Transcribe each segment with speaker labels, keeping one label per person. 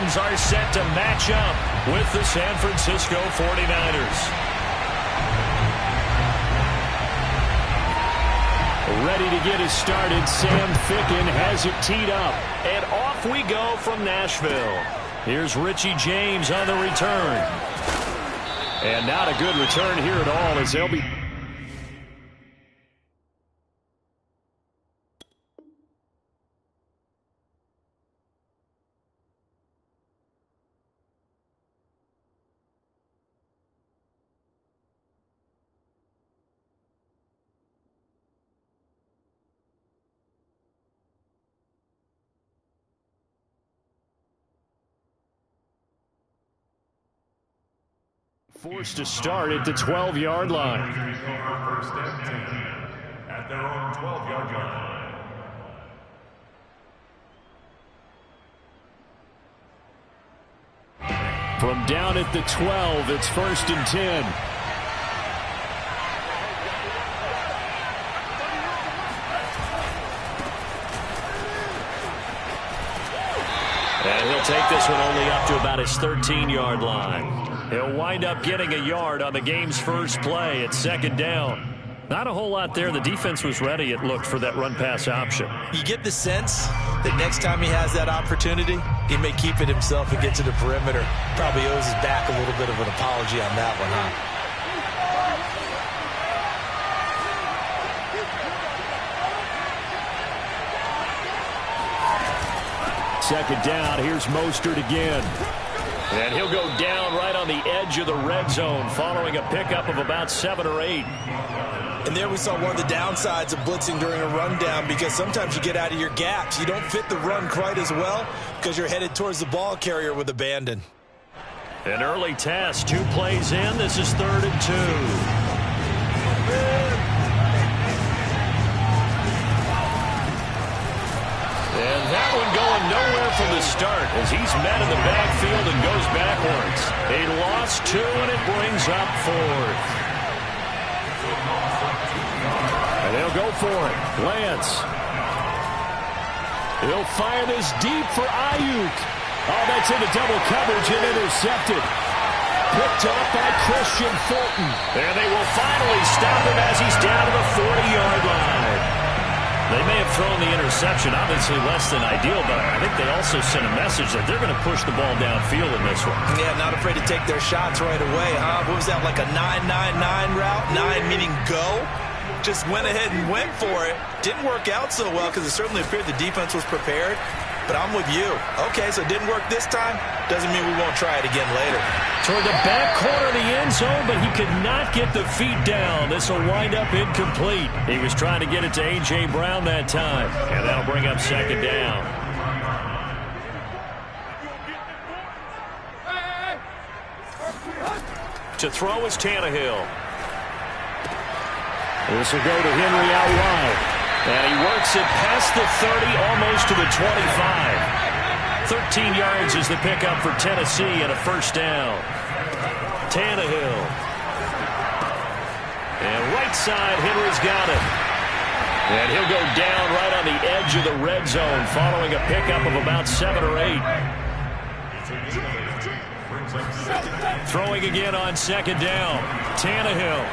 Speaker 1: Titans are set to match up with the San Francisco 49ers. Ready to get us started. Sam Ficken has it teed up. And off we go from Nashville. Here's Richie James on the return. And not a good return here at all as they'll be... forced to start at the 12-yard line.
Speaker 2: First and 10 at their own 12-yard line.
Speaker 1: From down at the 12, it's 1st and 10. And he'll take this one only up to about his 13-yard line. He'll wind up getting a yard on the game's first play at 2nd down. Not a whole lot there. The defense was ready, it looked, for that run-pass option.
Speaker 3: You get the sense that next time he has that opportunity, he may keep it himself and get to the perimeter. Probably owes his back a little bit of an apology on that one, huh?
Speaker 1: 2nd down. Here's Mostert again. And he'll go down right on the edge of the red zone following a pickup of about 7 or 8.
Speaker 3: And there we saw one of the downsides of blitzing during a rundown, because sometimes you get out of your gaps. You don't fit the run quite as well because you're headed towards the ball carrier with abandon.
Speaker 1: An early test. 2 plays in. This is 3rd and 2. And that one going nowhere from the start as he's met in the backfield and goes backwards. A loss 2, and it brings up 4th. And they'll go for it. Lance. He'll fire this deep for Ayuk. Oh, that's into double coverage and intercepted. Picked up by Christian Fulton. And they will finally stop him as he's down to the 40-yard line. They may have thrown the interception, obviously less than ideal, but I think they also sent a message that they're going to push the ball downfield in this one.
Speaker 3: Yeah, not afraid to take their shots right away, huh? What was that, like a 9-9-9 route? 9 meaning go? Just went ahead and went for it. Didn't work out so well because it certainly appeared the defense was prepared. But I'm with you. Okay, so it didn't work this time. Doesn't mean we won't try it again later.
Speaker 1: Toward the back corner of the end zone, but he could not get the feet down. This will wind up incomplete. He was trying to get it to A.J. Brown that time. And that'll bring up 2nd down. To throw is Tannehill. This will go to Henry out wide. And he works it past the 30, almost to the 25. 13 yards is the pickup for Tennessee and a 1st down. Tannehill. And right side, Henry's got it. And he'll go down right on the edge of the red zone following a pickup of about 7 or 8. Throwing again on 2nd down. Tannehill.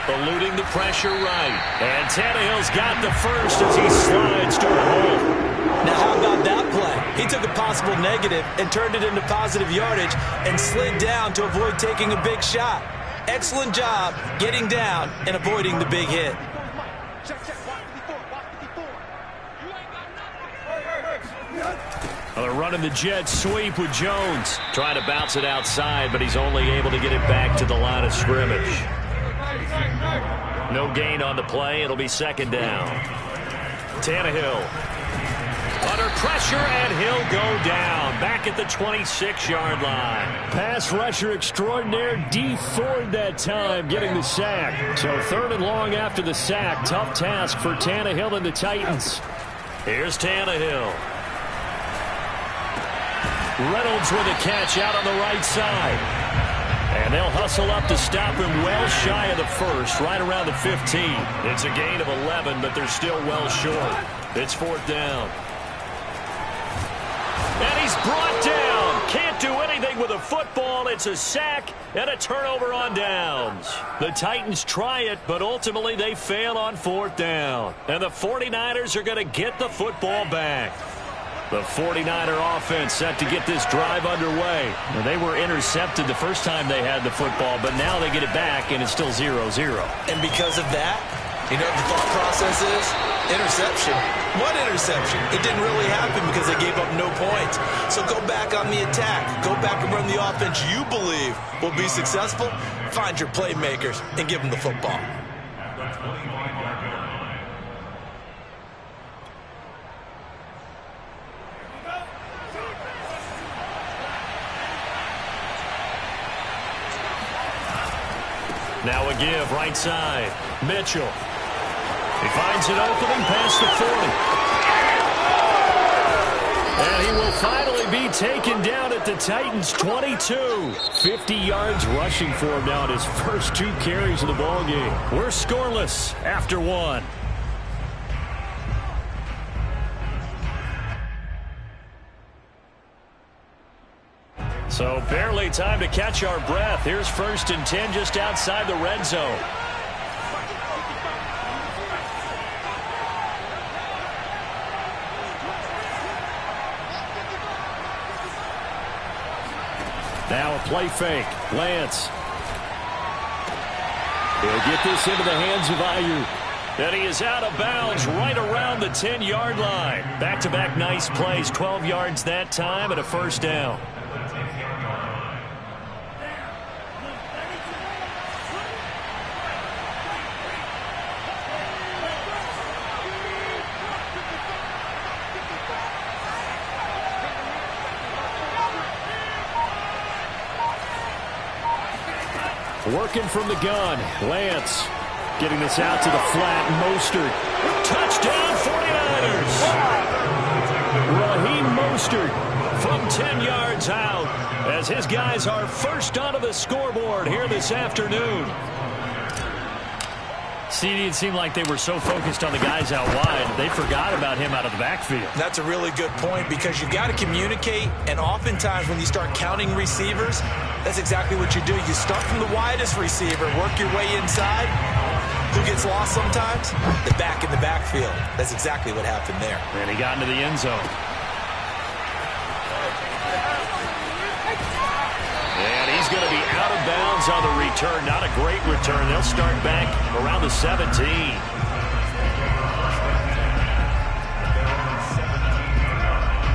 Speaker 1: Eluding the pressure right. And Tannehill's got the first as he slides toward home.
Speaker 3: Now how about that play? He took a possible negative and turned it into positive yardage and slid down to avoid taking a big shot. Excellent job getting down and avoiding the big hit.
Speaker 1: Well, they're running the jet sweep with Jones. Trying to bounce it outside, but he's only able to get it back to the line of scrimmage. No gain on the play. It'll be 2nd down. Tannehill under pressure, and he'll go down. Back at the 26-yard line. Pass rusher extraordinaire, D. Ford that time, getting the sack. So 3rd and long after the sack. Tough task for Tannehill and the Titans. Here's Tannehill. Reynolds with a catch out on the right side. And they'll hustle up to stop him well shy of the 1st, right around the 15. It's a gain of 11, but they're still well short. It's 4th down. And He's brought down. Can't do anything with a football. It's a sack and a turnover on downs. The Titans try it, but ultimately they fail on 4th down. And the 49ers are going to get the football back. The 49er offense set to get this drive underway. Well, they were intercepted the first time they had the football, but now they get it back, and it's still 0-0.
Speaker 3: And because of that, you know what the thought process is? Interception. What interception? It didn't really happen because they gave up no points. So go back on the attack. Go back and run the offense you believe will be successful. Find your playmakers and give them the football.
Speaker 1: Now a give, right side. Mitchell. He finds an opening past the 40. And he will finally be taken down at the Titans' 22. 50 yards rushing for him now in his first 2 carries of the ballgame. We're scoreless after 1. So barely time to catch our breath. Here's 1st and 10 just outside the red zone. Now a play fake. Lance. He'll get this into the hands of Ayuk. And he is out of bounds right around the 10-yard line. Back-to-back nice plays. 12 yards that time and a 1st down. Working from the gun. Lance getting this out to the flat. Mostert. Touchdown 49ers. Raheem Mostert from 10 yards out as his guys are first onto the scoreboard here this afternoon. CD, it seemed like they were so focused on the guys out wide, they forgot about him out of the backfield.
Speaker 3: That's a really good point because you've got to communicate, and oftentimes when you start counting receivers, that's exactly what you do. You start from the widest receiver, work your way inside. Who gets lost sometimes? The back in the backfield. That's exactly what happened there.
Speaker 1: And he got into the end zone. And he's going to be out of bounds on the return. Not a great return. They'll start back around the 17.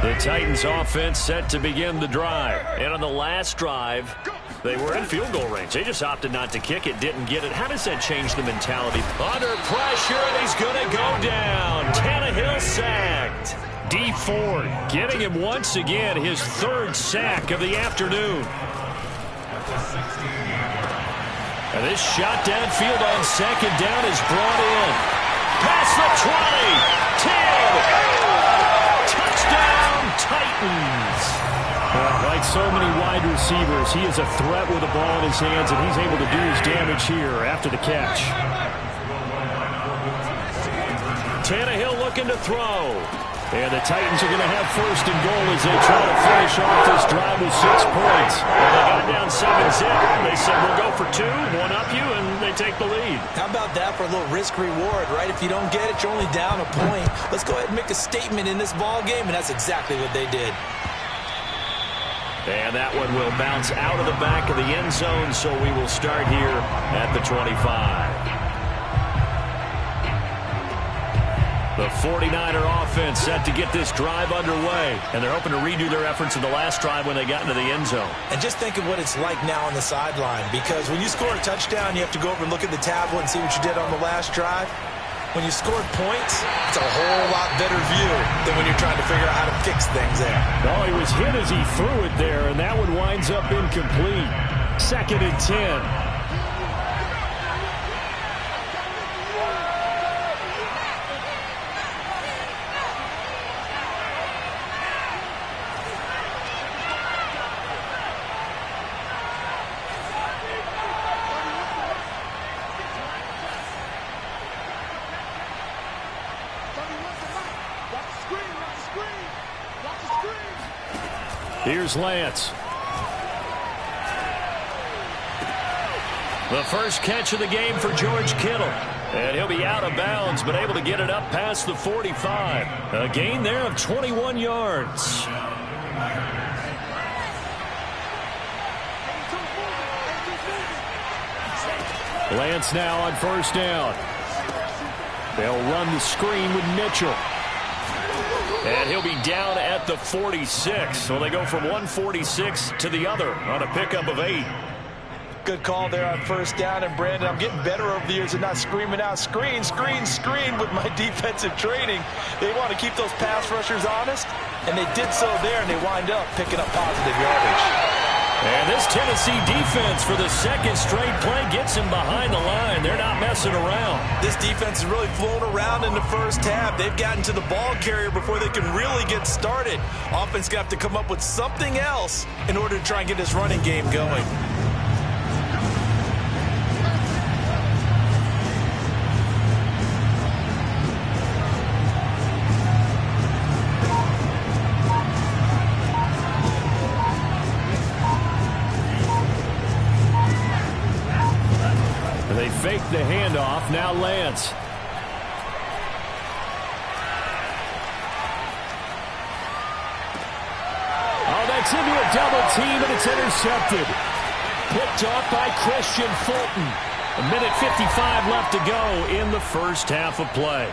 Speaker 1: The Titans offense set to begin the drive. And on the last drive, they were in field goal range. They just opted not to kick it, didn't get it. How does that change the mentality? Under pressure, and he's going to go down. Tannehill sacked. D Ford getting him once again, his 3rd sack of the afternoon. And this shot downfield on 2nd down is brought in. Past the 20. 10. Touchdown, Titans. Like so many wide receivers, he is a threat with the ball in his hands, and he's able to do his damage here after the catch. Tannehill looking to throw. And the Titans are going to have 1st and goal as they try to finish off this drive with 6 points. Well, they got down 7-zip. They said, we'll go for 2, one up you, and they take the lead.
Speaker 3: How about that for a little risk-reward, right? If you don't get it, you're only down a point. Let's go ahead and make a statement in this ball game, and that's exactly what they did.
Speaker 1: And that one will bounce out of the back of the end zone, so we will start here at the 25. The 49er offense set to get this drive underway, and they're hoping to redo their efforts in the last drive when they got into the end zone.
Speaker 3: And just think of what it's like now on the sideline, because when you score a touchdown, you have to go over and look at the tablet and see what you did on the last drive. When you scored points, it's a whole lot better view than when you're trying to figure out how to fix things there.
Speaker 1: Oh, he was hit as he threw it there, and that one winds up incomplete. 2nd and 10. Here's Lance. The first catch of the game for George Kittle. And he'll be out of bounds, but able to get it up past the 45. A gain there of 21 yards. Lance now on first down. They'll run the screen with Mitchell. And he'll be down at the 46. So they go from 146 to the other on a pickup of 8.
Speaker 3: Good call there on first down. And, Brandon, I'm getting better over the years and not screaming out, screen, screen, screen with my defensive training. They want to keep those pass rushers honest, and they did so there, and they wind up picking up positive yardage.
Speaker 1: And this Tennessee defense for the second straight play gets him behind the line. They're not messing around.
Speaker 3: This defense is really flown around in the first half. They've gotten to the ball carrier before they can really get started. Offense going to have to come up with something else in order to try and get this running game going.
Speaker 1: They fake the handoff. Now Lance. Oh, that's into a double team, and it's intercepted. Picked off by Christian Fulton. 1:55 left to go in the first half of play.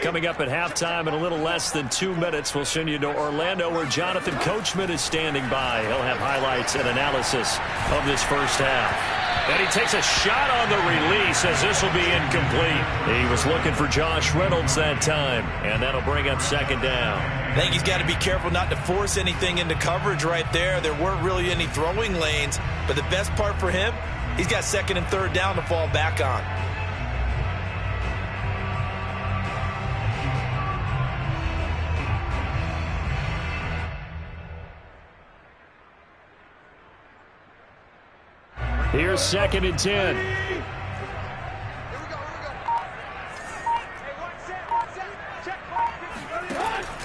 Speaker 1: Coming up at halftime in a little less than 2 minutes, we'll send you to Orlando where Jonathan Coachman is standing by. He'll have highlights and analysis of this first half. And he takes a shot on the release as this will be incomplete. He was looking for Josh Reynolds that time, and that'll bring up second down.
Speaker 3: I think he's got to be careful not to force anything into coverage right there. There weren't really any throwing lanes, but the best part for him, he's got second and third down to fall back on.
Speaker 1: Here's second and 10.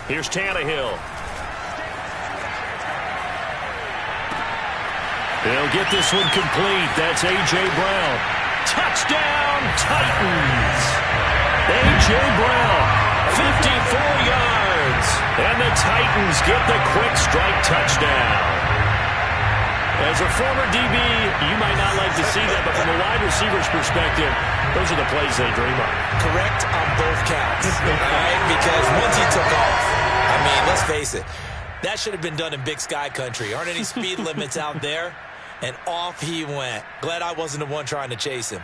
Speaker 1: Here's Tannehill. They'll get this one complete. That's A.J. Brown. Touchdown, Titans. A.J. Brown, 54 yards. And the Titans get the quick strike touchdown. As a former DB, you might not like to see that, but from a wide receiver's perspective, those are the plays they dream of.
Speaker 3: Correct on both counts, right? Because once he took off, I mean, let's face it, that should have been done in Big Sky country. Aren't any speed limits out there? And off he went. Glad I wasn't the one trying to chase him.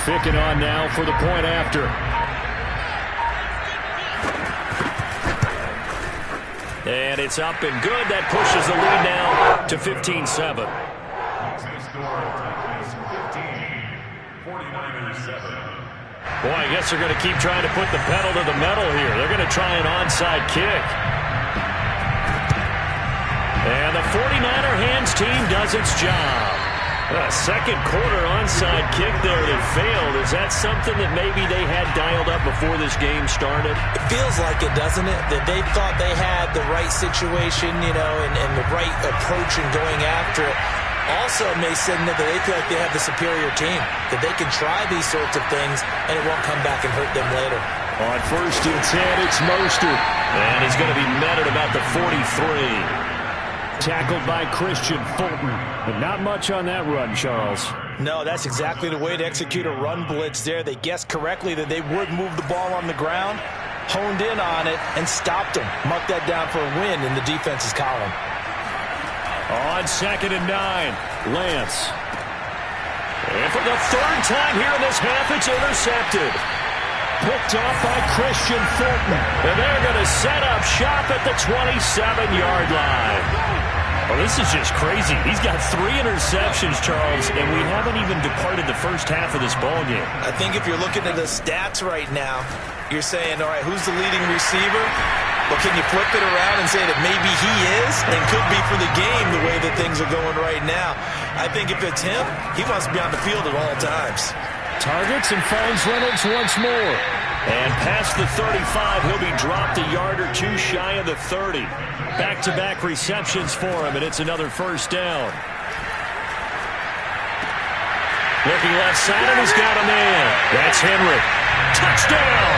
Speaker 1: Picking on now for the point after. And it's up and good. That pushes the lead now to 15-7. Boy, I guess they're going to keep trying to put the pedal to the metal here. They're going to try an onside kick. And the 49er hands team does its job. A second quarter onside kick there that failed. Is that something that maybe they had dialed up before this game started?
Speaker 3: It feels like it, doesn't it? That they thought they had the right situation, you know, and the right approach in going after it. Also may signal that they feel like they have the superior team, that they can try these sorts of things and it won't come back and hurt them later.
Speaker 1: On first and 10, it's Mostert. And he's going to be met at about the 43. Tackled by Christian Fulton. But not much on that run, Charles.
Speaker 3: No, that's exactly the way to execute a run blitz there. They guessed correctly that they would move the ball on the ground, honed in on it, and stopped them. Mark that down for a win in the defense's column.
Speaker 1: On second and 9, Lance. And for the third time here in this half, it's intercepted. Picked off by Christian Fulton. And they're going to set up shop at the 27-yard line. Well, this is just crazy. He's got 3 interceptions, Charles, and we haven't even departed the first half of this ball game.
Speaker 3: I think if you're looking at the stats right now, you're saying, all right, who's the leading receiver? Well, can you flip it around and say that maybe he is and could be for the game the way that things are going right now? I think if it's him, he wants to be on the field at all times.
Speaker 1: Targets and finds Reynolds once more. And past the 35, he'll be dropped a yard or 2 shy of the 30. Back-to-back receptions for him, and it's another first down. Looking left side, and he's got a man. That's Henry. Touchdown!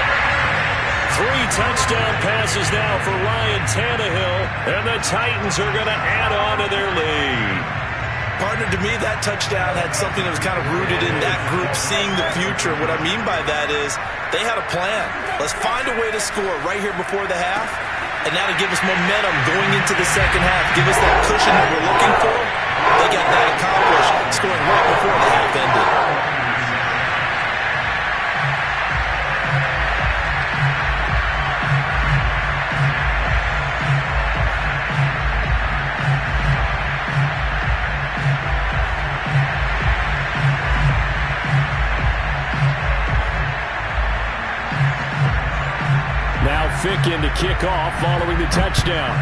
Speaker 1: 3 touchdown passes now for Ryan Tannehill, and the Titans are going to add on to their lead.
Speaker 3: Partner, to me, that touchdown had something that was kind of rooted in that group seeing the future. What I mean by that is they had a plan. Let's find a way to score right here before the half, and that'll give us momentum going into the second half. Give us that cushion that we're looking for. They got that accomplished, scoring right before the half ended.
Speaker 1: Fick in to kick off following the touchdown.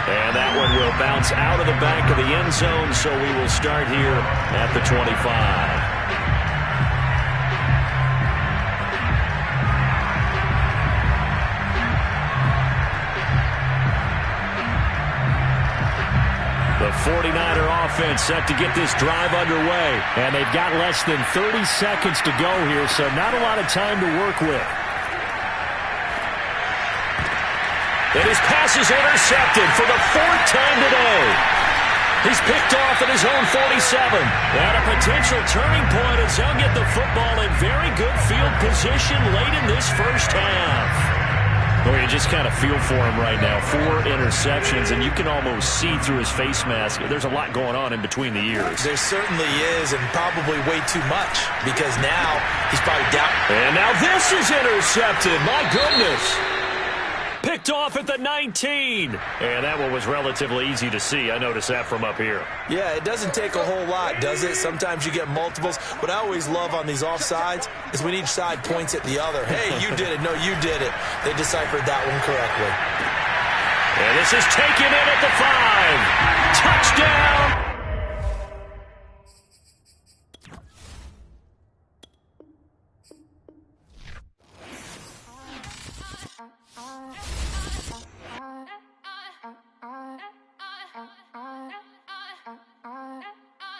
Speaker 1: And that one will bounce out of the back of the end zone, so we will start here at the 25. The 49er offense set to get this drive underway, and they've got less than 30 seconds to go here, so not a lot of time to work with. And his pass is intercepted for the 4th time today. He's picked off at his own 47. And a potential turning point as they'll get the football in very good field position late in this first half. Well, you just kind of feel for him right now. 4 interceptions, and you can almost see through his face mask. There's a lot going on in between the ears.
Speaker 3: There certainly is, and probably way too much, because now he's probably down.
Speaker 1: And now this is intercepted. My goodness. Picked off at the 19. And that one was relatively easy to see. I noticed that from up here.
Speaker 3: Yeah, it doesn't take a whole lot, does it? Sometimes you get multiples. What I always love on these offsides is when each side points at the other. Hey, you did it. No, you did it. They deciphered that one correctly.
Speaker 1: And this is taken in at the 5. Touchdown!